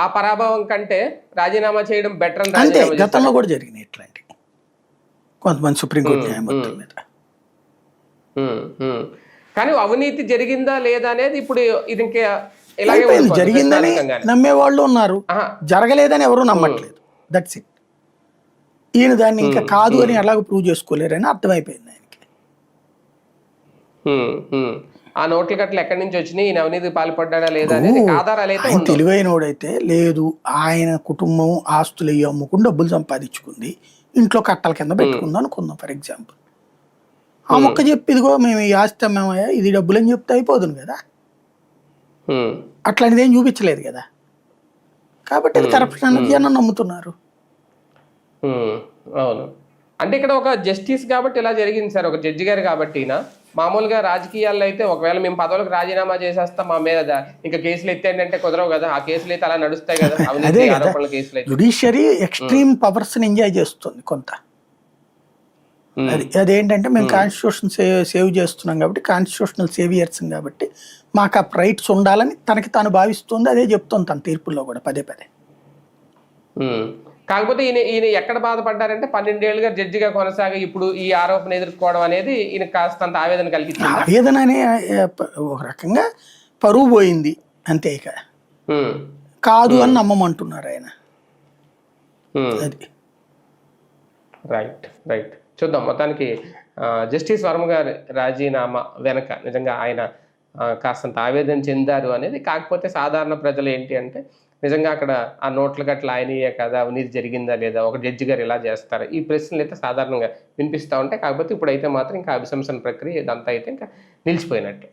ఆ పరాభవం కంటే రాజీనామా చేయడం బెటర్ అని అంతే రాజీనామా గతంలో చేశారు. కూడా జరిగినాయి ఇట్లాంటివి కొంతమంది సుప్రీంకోర్టు న్యాయమూర్తుల మీద. కానీ అవినీతి జరిగిందా లేదా అనేది ఇప్పుడు ఇది ఇంకా ఇలాగే అయిపోయింది, ఉండిపోతుంది జరిగిందని ప్రశ్నార్థకంగానే. నమ్మేవాళ్ళు ఉన్నారు, ఆహా. జరగలేదని ఎవరు నమ్మట్లేదు. That's it. ఈయన దాన్ని ఇంకా కాదు అని ఎలాగో ప్రూవ్ చేసుకోలేరని అర్థమైపోయింది ఆయనకి. ఆ నోట్ల కట్టలు ఎక్కడి నుంచి వచ్చినాయి, ఈయన అవినీతి పాల్పడ్డా లేదా అనేది ఆధారాలు అయితే ఆయన ఉండవు. తెలివైనోడైతే లేదు, ఆయన కుటుంబం ఆస్తులు అయ్యి అమ్ముకుని డబ్బులు సంపాదించుకుంది, ఇంట్లో కట్టల కింద పెట్టుకుందాం అనుకుందాం ఫర్ ఎగ్జాంపుల్. ఆ మొక్క చెప్పి ఇదిగో మేము ఈ ఆస్తి అమ్మామయ్యా ఇది డబ్బులు అని చెప్తే అయిపోతుంది కదా. అట్లాంటిది ఏం చూపించలేదు కదా, కాబట్టి అది కరప్షన్ అన్నది జనం నమ్ముతున్నారు. అవును, అంటే ఇక్కడ ఒక జస్టిస్ కాబట్టి ఇలా జరిగింది సార్, ఒక జడ్జి గారు కాబట్టి. మామూలుగా రాజకీయాల్లో అయితే ఒకవేళ మేము పదవులకు రాజీనామా చేసేస్తాం, మా మీద ఇంకా కేసులు ఎత్తేయండి అంటే కుదరవు కదా. ఆ కేసులు అయితే అలా నడుస్తాయి కదా, అవినీతి ఆరోపణల కేసులు అయితే. జుడిషియరీ ఎక్స్ట్రీమ్ పవర్స్ ని ఎంజాయ్ చేస్తుంది కొంత. అదేంటంటే మేము కాన్స్టిట్యూషన్ సేవ్ చేస్తున్నాం కాబట్టి, కాన్స్టిట్యూషనల్ సేవియర్స్ కాబట్టి మాకు ఆ రైట్స్ ఉండాలని తనకి తాను భావిస్తుంది. అదే చెప్తుంది తన తీర్పుల్లో కూడా పదే పదే. కాకపోతే ఈయన ఎక్కడ బాధపడ్డారంటే 12 ఏళ్ళుగా జడ్జిగా కొనసాగి ఇప్పుడు ఈ ఆరోపణ ఎదుర్కోవడం అనేది ఈయన కాస్తంత ఆవేదన కలిగించింది. ఆవేదన అనే ఒక రకంగా పరువు పోయింది అంతే, ఇక కాదు అని నమ్మమంటున్నారు ఆయన. అది రైట్ రైట్. చూద్దాం మొత్తానికి జస్టిస్ వర్మ గారి రాజీనామా వెనక నిజంగా ఆయన కాస్తంత ఆవేదన చెందారు అనేది. కాకపోతే సాధారణ ప్రజలు ఏంటి అంటే నిజంగా అక్కడ ఆ నోట్ల గట్ల ఆయనయే కదా, అవినీతి జరిగిందా లేదా, ఒక జడ్జి గారు ఇలా చేస్తారు, ఈ ప్రశ్నలు అయితే సాధారణంగా వినిపిస్తూ ఉంటాయి. కాకపోతే ఇప్పుడైతే మాత్రం ఇంకా అభిశంసన ప్రక్రియ ఇదంతా అయితే ఇంకా నిలిచిపోయినట్టే.